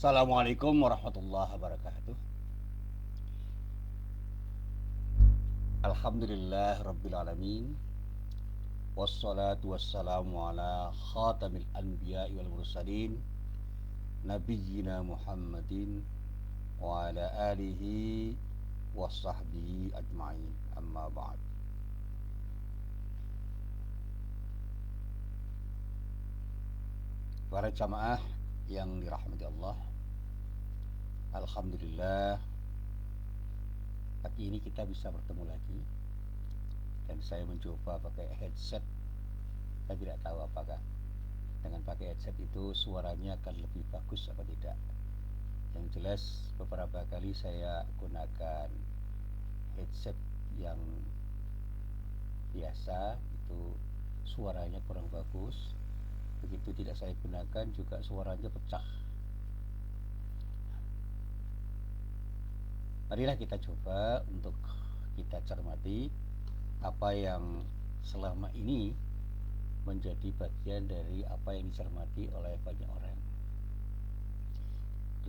Assalamualaikum warahmatullahi wabarakatuh. Alhamdulillah rabbil alamin. Wassalatu wassalamu ala khatamil anbiya wal mursalin nabiyyina Muhammadin wa ala alihi wa sahbihi ajma'in. Amma ba'd. Para jamaah yang dirahmati Allah, alhamdulillah pagi ini kita bisa bertemu lagi dan saya mencoba pakai headset. Saya tidak tahu apakah dengan pakai headset itu suaranya akan lebih bagus apa tidak. Yang jelas beberapa kali saya gunakan headset yang biasa itu suaranya kurang bagus. Begitu tidak saya gunakan juga suaranya pecah. Marilah kita coba untuk kita cermati apa yang selama ini menjadi bagian dari apa yang dicermati oleh banyak orang.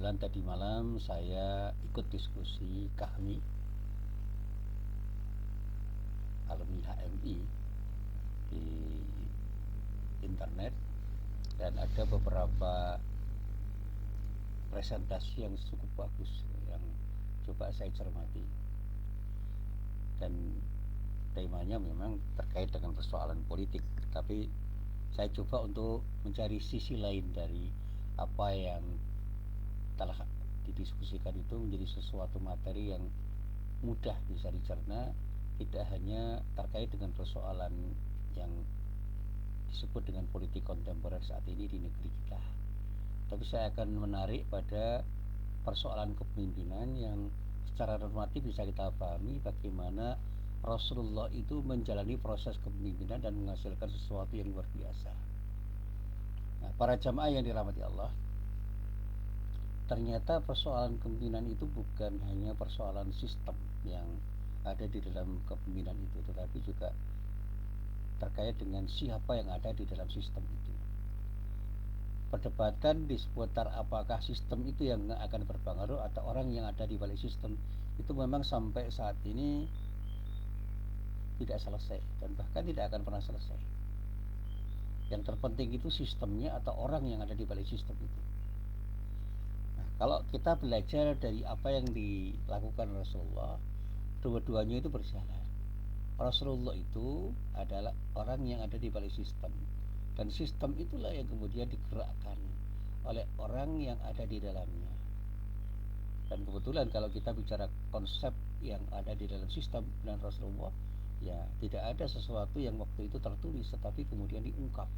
Dan tadi malam saya ikut diskusi kami alumni HMI di internet dan ada beberapa presentasi yang cukup bagus yang coba saya cermati dan temanya memang terkait dengan persoalan politik, tapi saya coba untuk mencari sisi lain dari apa yang telah didiskusikan itu menjadi sesuatu materi yang mudah bisa dicerna, tidak hanya terkait dengan persoalan yang disebut dengan politik kontemporer saat ini di negeri kita, tapi saya akan menarik pada persoalan kepemimpinan yang secara normatif bisa kita pahami bagaimana Rasulullah itu menjalani proses kepemimpinan dan menghasilkan sesuatu yang luar biasa. Nah, para jamaah yang dirahmati Allah, ternyata persoalan kepemimpinan itu bukan hanya persoalan sistem yang ada di dalam kepemimpinan itu, tetapi juga terkait dengan siapa yang ada di dalam sistem itu. Perdebatan di seputar apakah sistem itu yang akan berpengaruh atau orang yang ada di balik sistem itu memang sampai saat ini tidak selesai dan bahkan tidak akan pernah selesai. Yang terpenting itu sistemnya atau orang yang ada di balik sistem itu. Nah, kalau kita belajar dari apa yang dilakukan Rasulullah, dua-duanya itu berjalan. Rasulullah itu adalah orang yang ada di balik sistem, dan sistem itulah yang kemudian digerakkan oleh orang yang ada di dalamnya. Dan kebetulan kalau kita bicara konsep yang ada di dalam sistem dan Rasulullah, ya tidak ada sesuatu yang waktu itu tertulis tetapi kemudian diungkap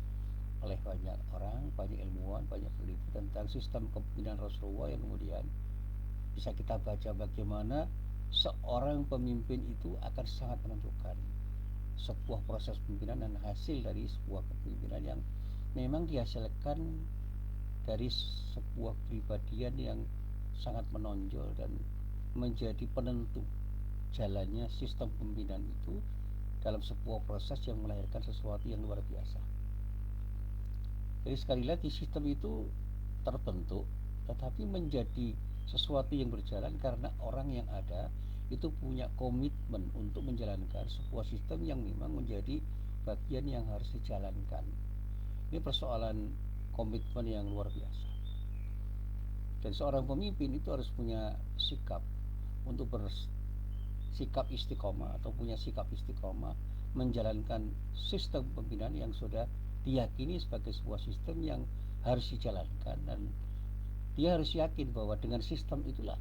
oleh banyak orang, banyak ilmuwan, banyak peneliti tentang sistem kepemimpinan Rasulullah yang kemudian bisa kita baca bagaimana seorang pemimpin itu akan sangat menentukan sebuah proses pemimpinan dan hasil dari sebuah kepemimpinan yang memang dihasilkan dari sebuah kepribadian yang sangat menonjol dan menjadi penentu jalannya sistem pemimpinan itu dalam sebuah proses yang melahirkan sesuatu yang luar biasa. Jadi sekali lagi sistem itu terbentuk tetapi menjadi sesuatu yang berjalan karena orang yang ada itu punya komitmen untuk menjalankan sebuah sistem yang memang menjadi bagian yang harus dijalankan. Ini persoalan komitmen yang luar biasa. Dan seorang pemimpin itu harus punya sikap untuk bersikap istiqomah atau punya sikap istiqomah menjalankan sistem pembinaan yang sudah diyakini sebagai sebuah sistem yang harus dijalankan, dan dia harus yakin bahwa dengan sistem itulah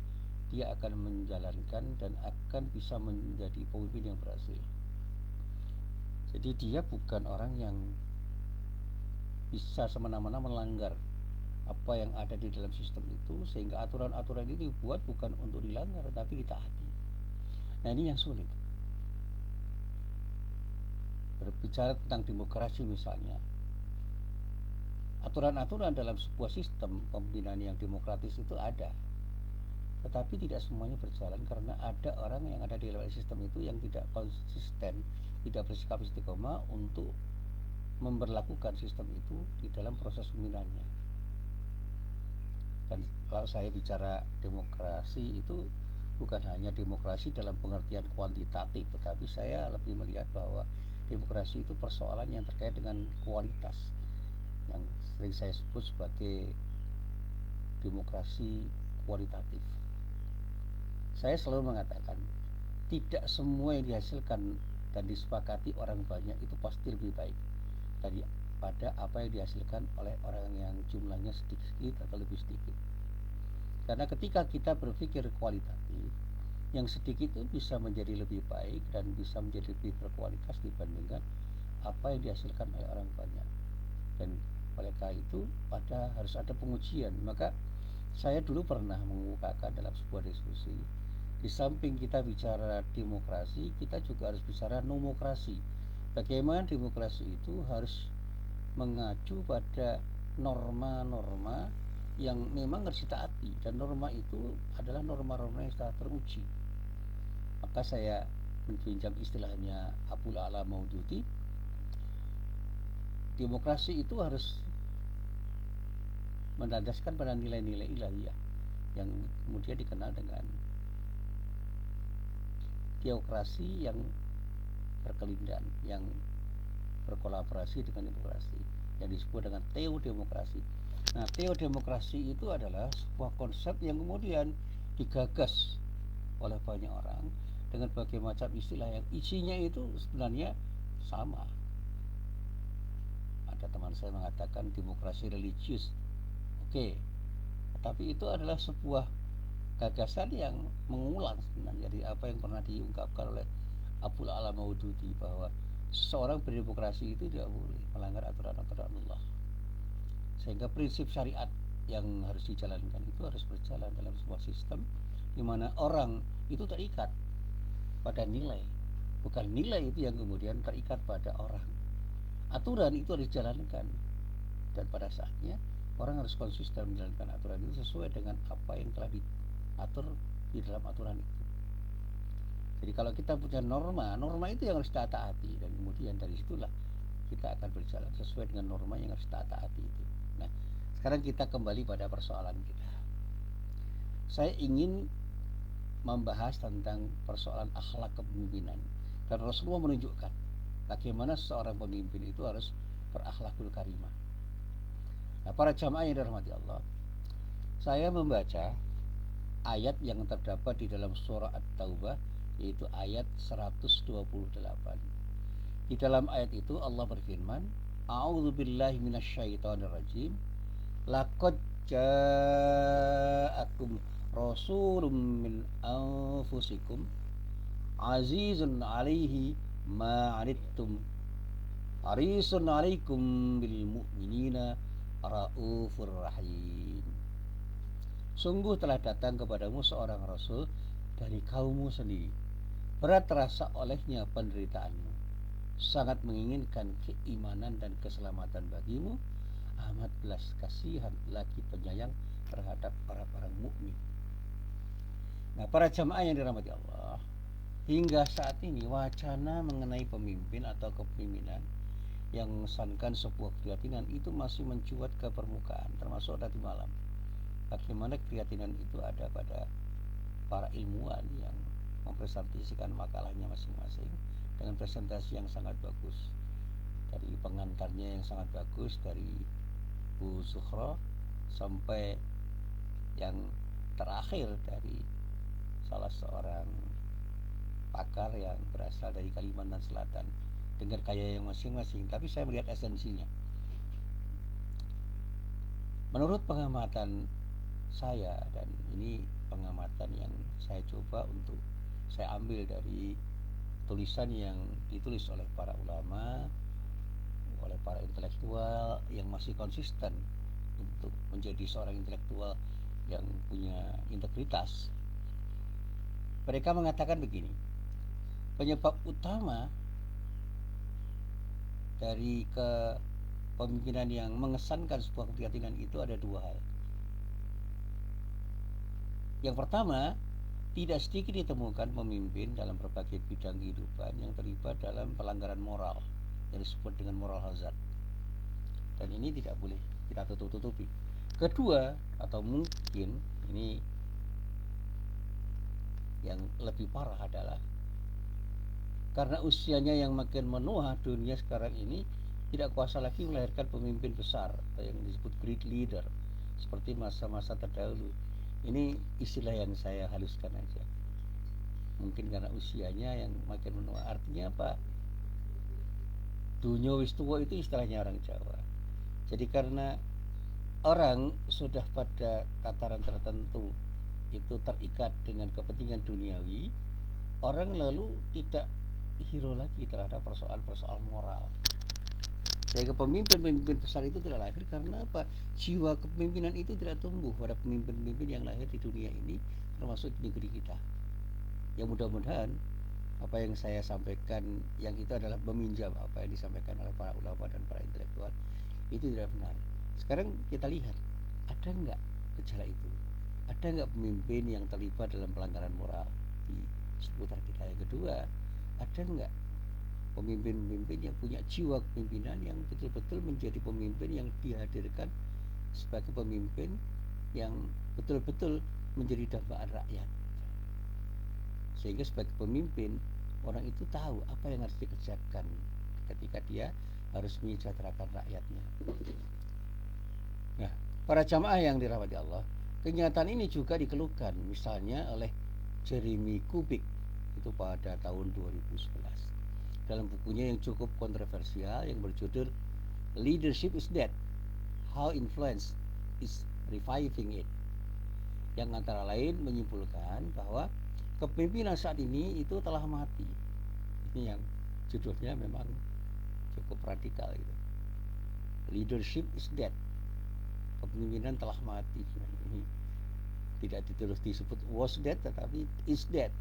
dia akan menjalankan dan akan bisa menjadi pemimpin yang berhasil. Jadi dia bukan orang yang bisa semena-mena melanggar apa yang ada di dalam sistem itu, sehingga aturan-aturan itu dibuat bukan untuk dilanggar tapi ditaati. Nah, ini yang sulit. Berbicara tentang demokrasi misalnya, aturan-aturan dalam sebuah sistem pembinaan yang demokratis itu ada, tetapi tidak semuanya berjalan karena ada orang yang ada di dalam sistem itu yang tidak konsisten, tidak bersikap istiqomah untuk memberlakukan sistem itu di dalam proses pembinaannya. Dan kalau saya bicara demokrasi itu bukan hanya demokrasi dalam pengertian kuantitatif, tetapi saya lebih melihat bahwa demokrasi itu persoalan yang terkait dengan kualitas, yang sering saya sebut sebagai demokrasi kualitatif. Saya selalu mengatakan tidak semua yang dihasilkan dan disepakati orang banyak itu pasti lebih baik daripada apa yang dihasilkan oleh orang yang jumlahnya sedikit atau lebih sedikit. Karena ketika kita berpikir kualitatif, yang sedikit itu bisa menjadi lebih baik dan bisa menjadi lebih berkualitas dibandingkan apa yang dihasilkan oleh orang banyak. Dan oleh karena itu harus ada pengujian. Maka saya dulu pernah mengemukakan dalam sebuah diskusi, di samping kita bicara demokrasi, kita juga harus bicara nomokrasi. Bagaimana demokrasi itu harus mengacu pada norma-norma yang memang harus ditaati, dan norma itu adalah norma-norma yang sudah teruji. Maka saya menjunjung istilahnya Abul A'la Maududi, demokrasi itu harus mendasarkan pada nilai-nilai ilahiyah yang kemudian dikenal dengan teokrasi yang berkelindan, yang berkolaborasi dengan demokrasi, yang disebut dengan teodemokrasi. Nah, teodemokrasi itu adalah sebuah konsep yang kemudian digagas oleh banyak orang dengan berbagai macam istilah yang isinya itu sebenarnya sama. Ada teman saya mengatakan demokrasi religius. Oke, tapi itu adalah sebuah gagasan yang mengulang sebenarnya dari apa yang pernah diungkapkan oleh Abul A'la Maududi, bahwa seseorang berdemokrasi itu tidak boleh melanggar aturan-aturan Allah, sehingga prinsip syariat yang harus dijalankan itu harus berjalan dalam sebuah sistem di mana orang itu terikat pada nilai, bukan nilai itu yang kemudian terikat pada orang. Aturan itu harus dijalankan, dan pada saatnya orang harus konsisten menjalankan aturan itu sesuai dengan apa yang telah diatur di dalam aturan itu. Jadi kalau kita punya norma itu yang harus kita taati, dan kemudian dari situlah kita akan berjalan sesuai dengan norma yang harus kita taati itu. Nah, sekarang kita kembali pada persoalan kita. Saya ingin membahas tentang persoalan akhlak kepemimpinan, dan Rasulullah menunjukkan bagaimana seorang pemimpin itu harus berakhlakul karimah. Nah, para jamaah yang dirahmati Allah, saya membaca ayat yang terdapat di dalam surah At-Taubah, yaitu ayat 128. Di dalam ayat itu Allah berfirman, A'udzubillahi minasyaitonirrajim. Laqad ja'akum rasulun min anfusikum azizun 'alaihi ma 'anittum harisun 'alaikum bil mu'minina raufur rahim. Sungguh telah datang kepadamu seorang rasul dari kaummu sendiri, berat terasa olehnya penderitaanmu, sangat menginginkan keimanan dan keselamatan bagimu, amat belas kasihan lagi penyayang terhadap orang-orang mukmin. Nah, para jamaah yang dirahmati Allah, hingga saat ini wacana mengenai pemimpin atau kepemimpinan yang mengesankan sebuah keprihatinan itu masih mencuat ke permukaan, termasuk tadi malam. Bagaimana keprihatinan itu ada pada para ilmuwan yang mempresentasikan makalahnya masing-masing dengan presentasi yang sangat bagus, dari pengantarnya yang sangat bagus dari Bu Zuhra sampai yang terakhir dari salah seorang pakar yang berasal dari Kalimantan Selatan, dengan gaya yang masing-masing, tapi saya melihat esensinya. Menurut pengamatan saya, dan ini pengamatan yang saya coba untuk saya ambil dari tulisan yang ditulis oleh para ulama, oleh para intelektual yang masih konsisten untuk menjadi seorang intelektual yang punya integritas. Mereka mengatakan begini, penyebab utama dari kepemimpinan yang mengesankan sebuah keprihatinan itu ada dua hal. Yang pertama, tidak sedikit ditemukan pemimpin dalam berbagai bidang kehidupan yang terlibat dalam pelanggaran moral yang disebut dengan moral hazard. Dan ini tidak boleh kita tutup-tutupi. Kedua, atau mungkin ini yang lebih parah adalah karena usianya yang makin menua, dunia sekarang ini tidak kuasa lagi melahirkan pemimpin besar atau yang disebut great leader seperti masa-masa terdahulu. Ini istilah yang saya haluskan aja. Mungkin karena usianya yang makin menua. Artinya apa? Dunia wis tua itu istilahnya orang Jawa. Jadi karena orang sudah pada tataran tertentu itu terikat dengan kepentingan duniawi, orang lalu tidak hero lagi terhadap persoalan-persoalan moral. Sehingga pemimpin-pemimpin besar itu tidak lahir karena apa? Jiwa kepemimpinan itu tidak tumbuh pada pemimpin-pemimpin yang lahir di dunia ini, termasuk di negeri kita. Ya mudah-mudahan apa yang saya sampaikan yang itu adalah meminjam apa yang disampaikan oleh para ulama dan para intelektual itu tidak benar. Sekarang kita lihat, ada nggak gejala itu? Ada nggak pemimpin yang terlibat dalam pelanggaran moral di seputar kita? Yang kedua, ada nggak pemimpin-pemimpin yang punya jiwa kepemimpinan yang betul-betul menjadi pemimpin yang dihadirkan sebagai pemimpin yang betul-betul menjadi dambaan rakyat, sehingga sebagai pemimpin orang itu tahu apa yang harus dikerjakan ketika dia harus menyejahterakan rakyatnya. Nah, para jamaah yang dirahmati Allah, kenyataan ini juga dikeluhkan misalnya oleh Jeremy Kubik itu pada tahun 2011 dalam bukunya yang cukup kontroversial yang berjudul Leadership is Dead, How Influence is Reviving It, yang antara lain menyimpulkan bahwa kepemimpinan saat ini itu telah mati. Ini yang judulnya memang cukup radikal itu. Leadership is dead, kepemimpinan telah mati. Ini tidak terus disebut was dead tetapi is dead.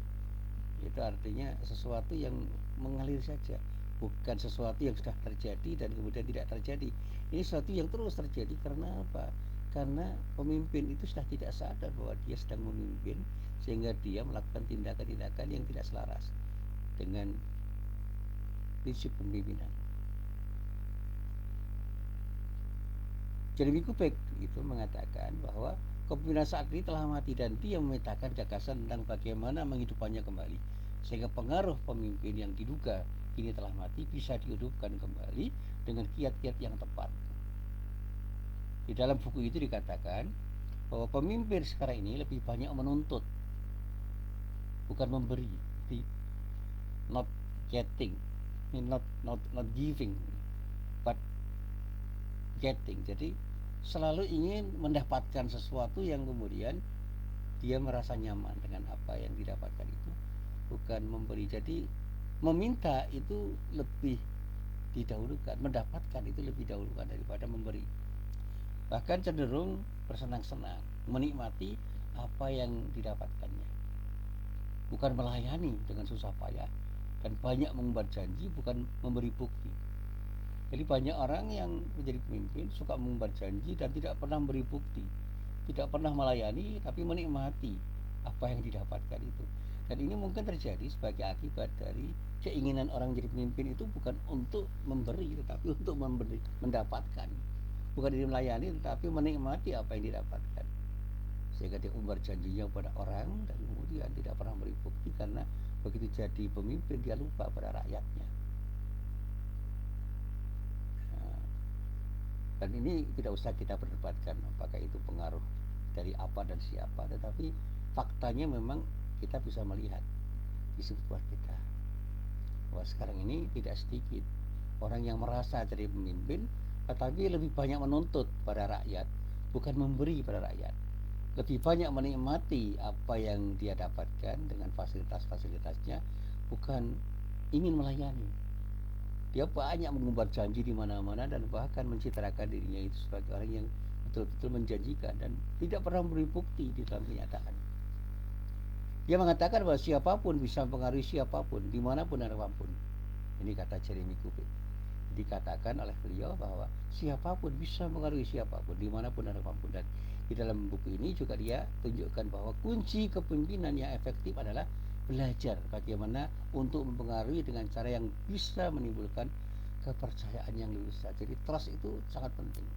Itu artinya sesuatu yang mengalir saja, bukan sesuatu yang sudah terjadi dan kemudian tidak terjadi. Ini sesuatu yang terus terjadi karena apa? Karena pemimpin itu sudah tidak sadar bahwa dia sedang memimpin, sehingga dia melakukan tindakan-tindakan yang tidak selaras dengan prinsip pemimpinan. Jeremy Kubik itu mengatakan bahwa kepemimpinan saat ini telah mati dan dia memetakan gagasan tentang bagaimana menghidupkannya kembali, sehingga pengaruh pemimpin yang diduga kini telah mati bisa dihidupkan kembali dengan kiat-kiat yang tepat. Di dalam buku itu dikatakan bahwa pemimpin sekarang ini lebih banyak menuntut, bukan memberi. Not getting, not giving, but getting. Jadi selalu ingin mendapatkan sesuatu yang kemudian dia merasa nyaman dengan apa yang didapatkan itu, bukan memberi. Jadi meminta itu lebih didahulukan, mendapatkan itu lebih dahulukan daripada memberi. Bahkan cenderung bersenang-senang menikmati apa yang didapatkannya, bukan melayani dengan susah payah dan banyak mengumbar janji, bukan memberi bukti. Jadi banyak orang yang menjadi pemimpin suka mengumbar janji dan tidak pernah memberi bukti, tidak pernah melayani, tapi menikmati apa yang didapatkan itu. Dan ini mungkin terjadi sebagai akibat dari keinginan orang jadi pemimpin itu bukan untuk memberi, tetapi untuk mendapatkan. Bukan dia melayani, tetapi menikmati apa yang didapatkan. Sehingga dia umbar janjinya pada orang dan kemudian tidak pernah memberi bukti, karena begitu jadi pemimpin dia lupa pada rakyatnya. Dan ini tidak usah kita perdebatkan apakah itu pengaruh dari apa dan siapa, tetapi faktanya memang kita bisa melihat di sekitar kita bahwa sekarang ini tidak sedikit orang yang merasa jadi pemimpin tetapi lebih banyak menuntut pada rakyat, bukan memberi pada rakyat. Lebih banyak menikmati apa yang dia dapatkan dengan fasilitas-fasilitasnya, bukan ingin melayani. Dia banyak mengumbar janji di mana-mana dan bahkan mencitrakan dirinya itu sebagai orang yang betul-betul menjanjikan dan tidak pernah memberi bukti di dalam kenyataan. Dia mengatakan bahwa siapapun bisa mempengaruhi siapapun, dimanapun dan apapun. Ini kata Jeremy Kubik. Dikatakan oleh beliau bahwa siapapun bisa mempengaruhi siapapun, dimanapun dan apapun. Dan di dalam buku ini juga dia tunjukkan bahwa kunci kepemimpinan yang efektif adalah belajar bagaimana untuk mempengaruhi dengan cara yang bisa menimbulkan kepercayaan yang lebih besar. Jadi trust itu sangat penting.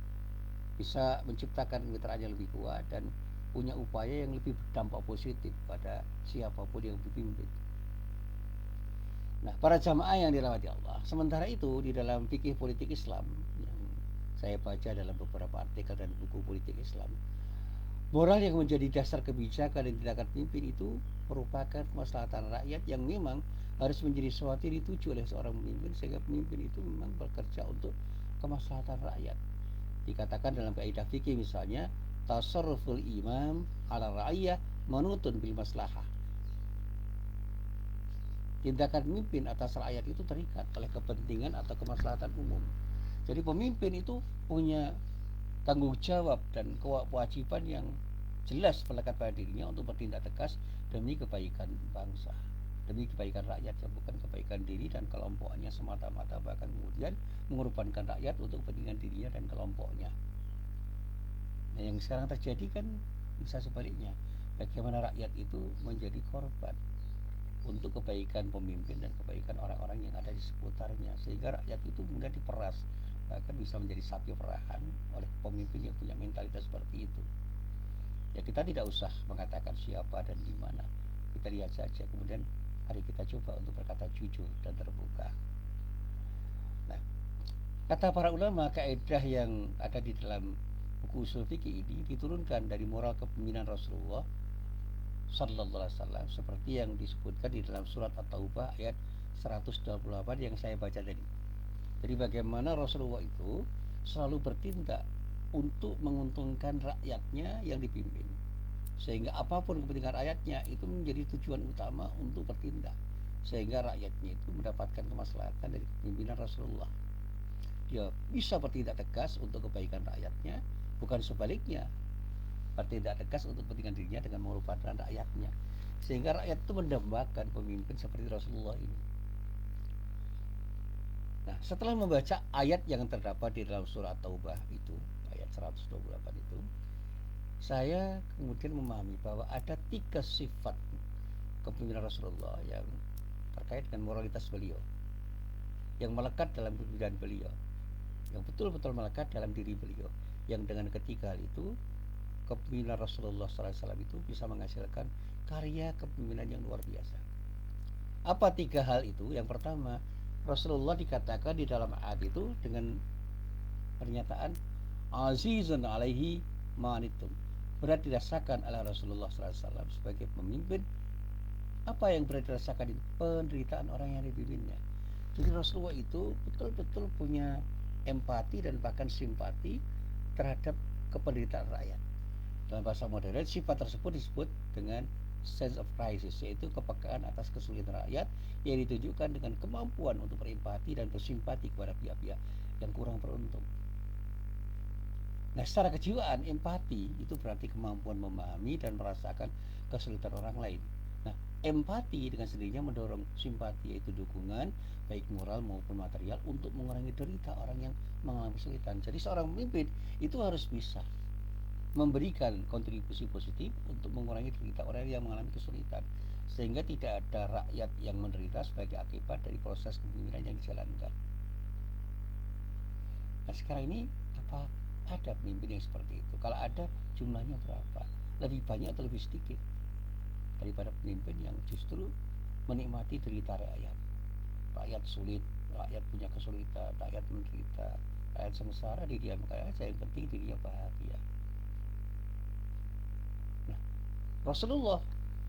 bisa menciptakan kemitraan yang lebih kuat dan punya upaya yang lebih berdampak positif pada siapapun yang dipimpin. Nah, para jamaah yang dirahmati Allah, sementara itu di dalam fikih politik Islam yang saya baca dalam beberapa artikel dan buku politik Islam, moral yang menjadi dasar kebijakan dan tindakan pemimpin itu merupakan kemaslahatan rakyat yang memang harus menjadi sesuatu yang dituju oleh seorang pemimpin, sehingga pemimpin itu memang bekerja untuk kemaslahatan rakyat. Dikatakan dalam kaidah fikih misalnya, tasarruful imam ala ra'iyah manutun bil maslahah. Tindakan pemimpin atas rakyat itu terikat oleh kepentingan atau kemaslahatan umum. Jadi pemimpin itu punya tanggung jawab dan kewajiban yang jelas melekat pada dirinya untuk bertindak tegas demi kebaikan bangsa, demi kebaikan rakyat, yang bukan kebaikan diri dan kelompoknya semata-mata, bahkan kemudian mengorbankan rakyat untuk kepentingan dirinya dan kelompoknya. Nah, yang sekarang terjadi kan bisa sebaliknya, bagaimana rakyat itu menjadi korban untuk kebaikan pemimpin dan kebaikan orang-orang yang ada di seputarnya, sehingga rakyat itu kemudian diperas, bahkan bisa menjadi sapi perahan oleh pemimpin yang punya mentalitas seperti itu. Ya, kita tidak usah mengatakan siapa dan di mana, kita lihat saja, kemudian hari kita coba untuk berkata jujur dan terbuka. Nah, kata para ulama, kaidah yang ada di dalam buku usul fikih ini diturunkan dari moral kepemimpinan Rasulullah Sallallahu Alaihi Wasallam, seperti yang disebutkan di dalam surat At-Taubah ayat 128 yang saya baca tadi. Jadi bagaimana Rasulullah itu selalu bertindak untuk menguntungkan rakyatnya yang dipimpin, sehingga apapun kepentingan rakyatnya itu menjadi tujuan utama untuk bertindak, sehingga rakyatnya itu mendapatkan kemaslahatan dari kepemimpinan Rasulullah. Dia bisa bertindak tegas untuk kebaikan rakyatnya, bukan sebaliknya, bertindak tegas untuk kepentingan dirinya dengan mengorbankan rakyatnya, sehingga rakyat itu mendambakan pemimpin seperti Rasulullah ini. Nah, setelah membaca ayat yang terdapat di dalam surat Taubah itu, ayat 128 itu, saya kemudian memahami bahwa ada 3 sifat kepemimpinan Rasulullah yang terkait dengan moralitas beliau, yang melekat dalam kepemimpinan beliau, yang betul-betul melekat dalam diri beliau, yang dengan ketiga hal itu kepemimpinan Rasulullah SAW itu bisa menghasilkan karya kepemimpinan yang luar biasa. Apa 3 hal itu? Yang pertama, Rasulullah dikatakan di dalam ayat itu dengan pernyataan azizun alaihi ma'anittum, berat dirasakan oleh Rasulullah SAW sebagai pemimpin. Apa yang berat dirasakan itu? Penderitaan orang yang dipimpinnya. Jadi Rasulullah itu betul-betul punya empati dan bahkan simpati terhadap kependeritaan rakyat. Dalam bahasa modern, sifat tersebut disebut dengan sense of crisis, yaitu kepekaan atas kesulitan rakyat yang ditunjukkan dengan kemampuan untuk berempati dan bersimpati kepada pihak-pihak yang kurang beruntung. Nah, secara kejiwaan, empati itu berarti kemampuan memahami dan merasakan kesulitan orang lain. Nah, empati dengan sendirinya mendorong simpati, yaitu dukungan baik moral maupun material untuk mengurangi derita orang yang mengalami kesulitan. Jadi seorang pemimpin itu harus bisa memberikan kontribusi positif untuk mengurangi derita orang yang mengalami kesulitan, sehingga tidak ada rakyat yang menderita sebagai akibat dari proses kepemimpinan yang dijalankan. Nah, sekarang ini apa ada pemimpin yang seperti itu? Kalau ada, jumlahnya berapa? Lebih banyak atau lebih sedikit daripada pemimpin yang justru menikmati derita rakyat? Rakyat sulit, rakyat punya kesulitan, rakyat menderita, rakyat sengsara, didiamkan aja, yang penting dirinya bahagia. Nah, Rasulullah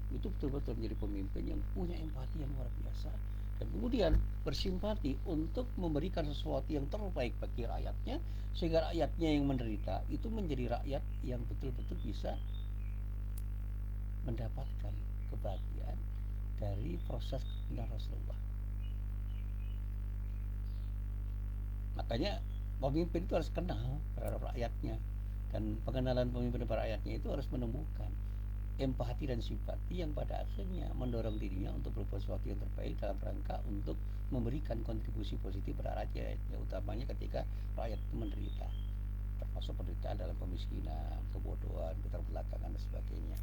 itu betul-betul menjadi pemimpin yang punya empati yang luar biasa, dan kemudian bersimpati untuk memberikan sesuatu yang terbaik bagi rakyatnya, sehingga rakyatnya yang menderita itu menjadi rakyat yang betul-betul bisa mendapatkan kebahagiaan dari proses kepemimpinan Rasulullah. Makanya pemimpin itu harus kenal terhadap rakyatnya, dan pengenalan pemimpin terhadap rakyatnya itu harus menemukan empati dan simpati yang pada akhirnya mendorong dirinya untuk berbuat sesuatu yang terbaik dalam rangka untuk memberikan kontribusi positif pada rakyat, ya, utamanya ketika rakyat itu menderita, termasuk penderitaan dalam kemiskinan, kebodohan, keterbelakangan dan sebagainya.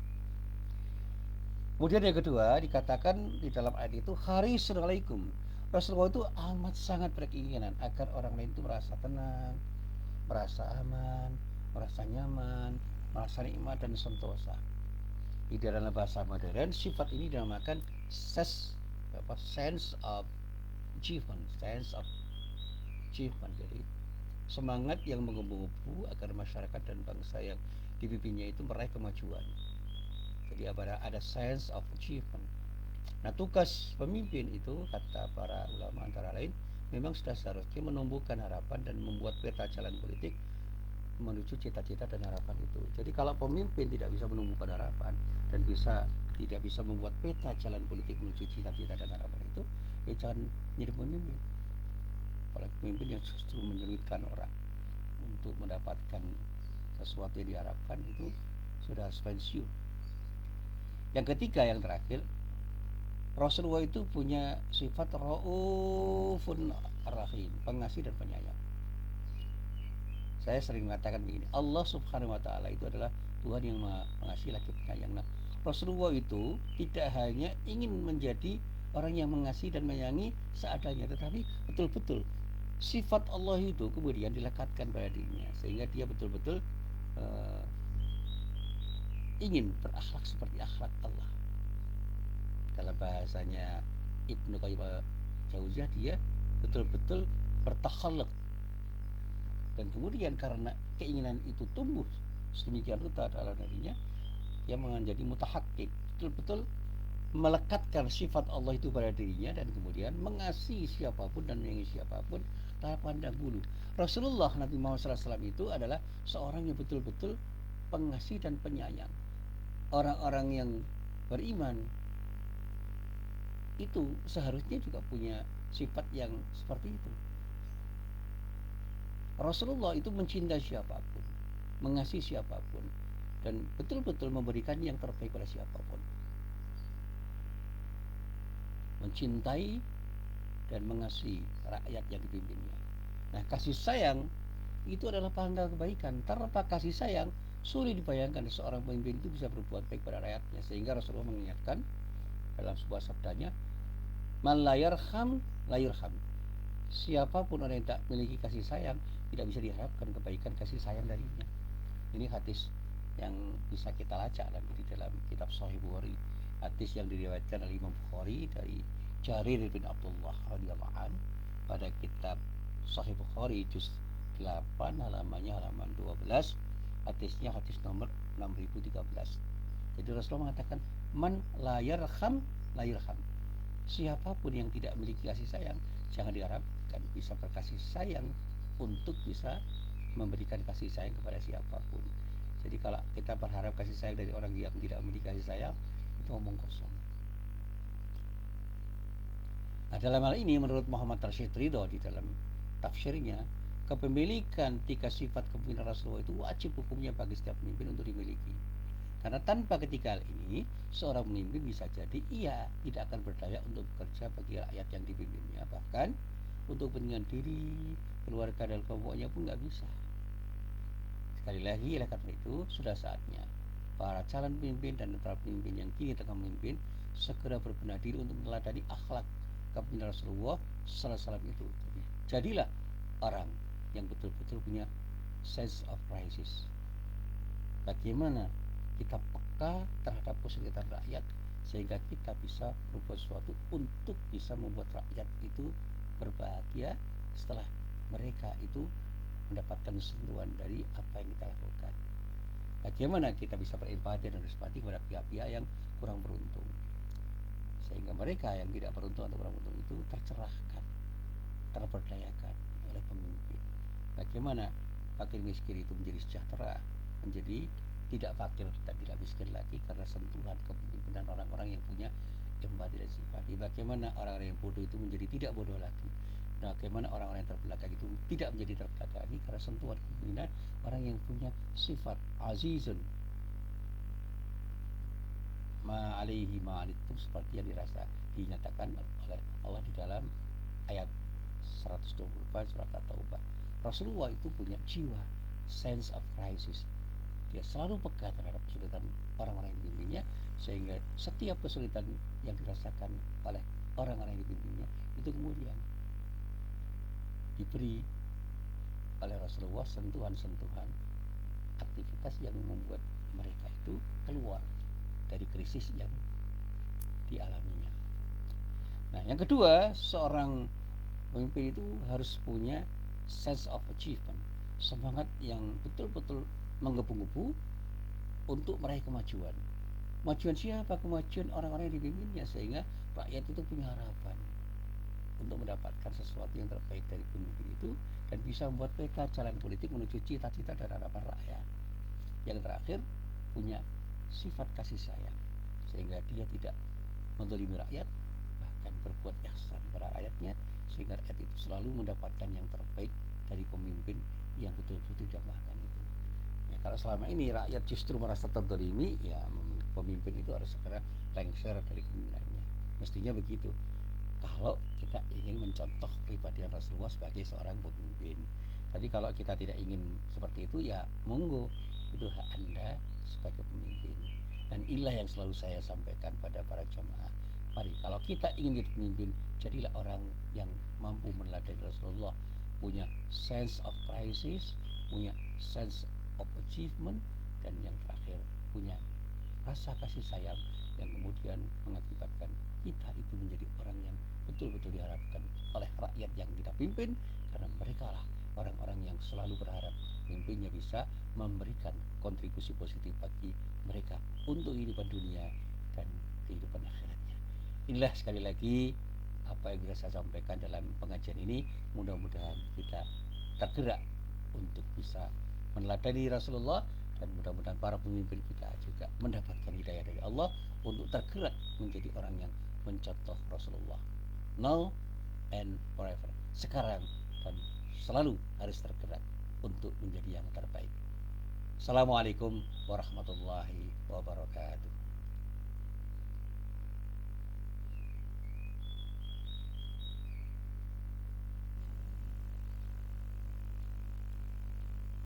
Kemudian yang kedua dikatakan di dalam ayat itu, harisun alaikum. Rasulullah itu amat sangat berkeinginan agar orang lain itu merasa tenang, merasa aman, merasa nyaman, merasa nikmat dan sentosa. Di dalam bahasa modern, sifat ini dinamakan sense of achievement, sense of achievement. Jadi semangat yang menggebu-gebu agar masyarakat dan bangsa yang dipimpinnya itu meraih kemajuan. Jadi ada sense of achievement. Nah, tugas pemimpin itu kata para ulama antara lain memang sudah seharusnya menumbuhkan harapan dan membuat peta jalan politik menuju cita-cita dan harapan itu. Jadi kalau pemimpin tidak bisa menumbuhkan harapan dan tidak bisa membuat peta jalan politik menuju cita-cita dan harapan itu, ya jangan jadi pemimpin. Apalagi pemimpin yang justru menyulitkan orang untuk mendapatkan sesuatu yang diharapkan, itu sudah harus pensiun. Yang ketiga, yang terakhir, Rasulullah itu punya sifat Raufun Rahim, pengasih dan penyayang. Saya sering mengatakan begini, Allah Subhanahu wa Ta'ala itu adalah Tuhan yang mengasihi lagi penyayang. Nah, Rasulullah itu tidak hanya ingin menjadi orang yang mengasihi dan menyayangi seadanya, tetapi betul-betul sifat Allah itu kemudian dilekatkan pada dirinya, sehingga dia betul-betul ingin berakhlak seperti akhlak Allah. Dalam bahasanya Ibnu Qayyim Jauziyah, dia betul-betul bertakhalluq. Dan kemudian karena keinginan itu tumbuh sedemikian rupa dalam dirinya, dia menjadi mutahaqqiq, betul-betul melekatkan sifat Allah itu pada dirinya dan kemudian mengasihi siapapun dan menyayangi siapapun tanpa pandang bulu. Rasulullah Nabi Muhammad SAW itu adalah seorang yang betul-betul pengasih dan penyayang. Orang-orang yang beriman itu seharusnya juga punya sifat yang seperti itu. Rasulullah itu mencintai siapapun, mengasihi siapapun, dan betul-betul memberikan yang terbaik pada siapapun. Mencintai dan mengasihi rakyat yang dipimpinnya. Nah, kasih sayang itu adalah pangkal kebaikan. Tanpa kasih sayang, sulit dibayangkan seorang pemimpin itu bisa berbuat baik pada rakyatnya. Sehingga Rasulullah mengingatkan dalam sebuah sabdanya, man la yarham la yurham. Siapapun orang yang tak memiliki kasih sayang, tidak bisa diharapkan kebaikan kasih sayang darinya. Ini hadis yang bisa kita lacak lagi di dalam kitab Sahih Bukhari. Hadis yang diriwayatkan oleh Imam Bukhari dari Jarir bin Abdullah radhiyallahu anhu pada kitab Sahih Bukhari juz 8 halamannya halaman 12. Hadisnya hadis nomor 6013. Jadi Rasulullah mengatakan, man la yarham la yurham. Siapapun yang tidak memiliki kasih sayang, jangan diharapkan bisa berkasih sayang untuk bisa memberikan kasih sayang kepada siapapun. Jadi kalau kita berharap kasih sayang dari orang yang tidak memiliki kasih sayang, itu omong kosong. Nah, dalam hal ini menurut Muhammad Rashid Ridho di dalam tafsirnya, kepemilikan 3 sifat kepemimpinan Rasulullah itu wajib hukumnya bagi setiap pemimpin untuk dimiliki. Karena tanpa ketiga hal ini, seorang pemimpin bisa jadi ia tidak akan berdaya untuk bekerja bagi rakyat yang dipimpinnya. Bahkan untuk kepentingan diri, keluarga dan kelompoknya pun nggak bisa. Sekali lagi, oleh karena itu sudah saatnya para calon pemimpin dan para pemimpin yang kini tengah memimpin segera berbenah diri untuk meneladani akhlak kepemimpinan Rasulullah SAW itu. Jadilah orang yang betul-betul punya sense of crisis. Bagaimana kita peka terhadap kesulitan rakyat sehingga kita bisa berbuat sesuatu untuk bisa membuat rakyat itu berbahagia setelah mereka itu mendapatkan sentuhan dari apa yang kita lakukan. Bagaimana kita bisa berempati dan bersimpati kepada pihak-pihak yang kurang beruntung, sehingga mereka yang tidak beruntung atau kurang beruntung itu tercerahkan, terberdayakan oleh pemimpin. Bagaimana fakir miskin itu menjadi sejahtera, menjadi tidak fakir dan tidak miskin lagi karena sentuhan kepemimpinan orang-orang yang punya empati dan simpati. Bagaimana orang-orang yang bodoh itu menjadi tidak bodoh lagi. Bagaimana orang-orang yang terbelakang itu tidak menjadi terbelakang lagi karena sentuhan kepemimpinan orang yang punya sifat azizun ma alaihi ma'anitum, seperti yang dinyatakan oleh Allah di dalam ayat 124 surat At-Taubah. Rasulullah itu punya jiwa sense of crisis. Dia selalu peka terhadap kesulitan orang-orang yang dipimpinnya, sehingga setiap kesulitan yang dirasakan oleh orang-orang yang dipimpinnya itu kemudian diberi oleh Rasulullah sentuhan-sentuhan aktivitas yang membuat mereka itu keluar dari krisis yang dialaminya. Nah, yang kedua, seorang pemimpin itu harus punya sense of achievement, semangat yang betul-betul menggebu-gebu untuk meraih kemajuan. Kemajuan siapa? Kemajuan orang-orang yang dipimpinnya, sehingga rakyat itu punya harapan untuk mendapatkan sesuatu yang terbaik dari pemimpin itu dan bisa membuat mereka jalan politik menuju cita-cita dan harapan rakyat. Yang terakhir, punya sifat kasih sayang, sehingga dia tidak menzalimi rakyat, bahkan berbuat ihsan pada rakyatnya, sehingga rakyat itu selalu mendapatkan yang terbaik dari pemimpin yang betul-betul dijamaahkan itu. Ya, kalau selama ini rakyat justru merasa terzalimi, ya pemimpin itu harus segera lengser dari kepemimpinannya. Mestinya begitu. Kalau kita ingin mencontoh kepribadian Rasulullah sebagai seorang pemimpin. Tapi kalau kita tidak ingin seperti itu, ya monggo, itu hak Anda sebagai pemimpin. Dan inilah yang selalu saya sampaikan pada para jemaah. Mari, kalau kita ingin jadi pemimpin, jadilah orang yang mampu meneladani Rasulullah, punya sense of crisis, punya sense of achievement, dan yang terakhir punya rasa kasih sayang yang kemudian mengakibatkan kita itu menjadi orang yang betul-betul diharapkan oleh rakyat yang kita pimpin, karena mereka lah orang-orang yang selalu berharap pemimpinnya bisa memberikan kontribusi positif bagi mereka untuk kehidupan dunia dan kehidupan akhiratnya. Inilah sekali lagi apa yang bisa saya sampaikan dalam pengajian ini. Mudah-mudahan kita tergerak untuk bisa meneladani Rasulullah, dan mudah-mudahan para pemimpin kita juga mendapatkan hidayah dari Allah untuk tergerak menjadi orang yang mencontoh Rasulullah now and forever, sekarang dan selalu harus tergerak untuk menjadi yang terbaik. Assalamualaikum warahmatullahi wabarakatuh.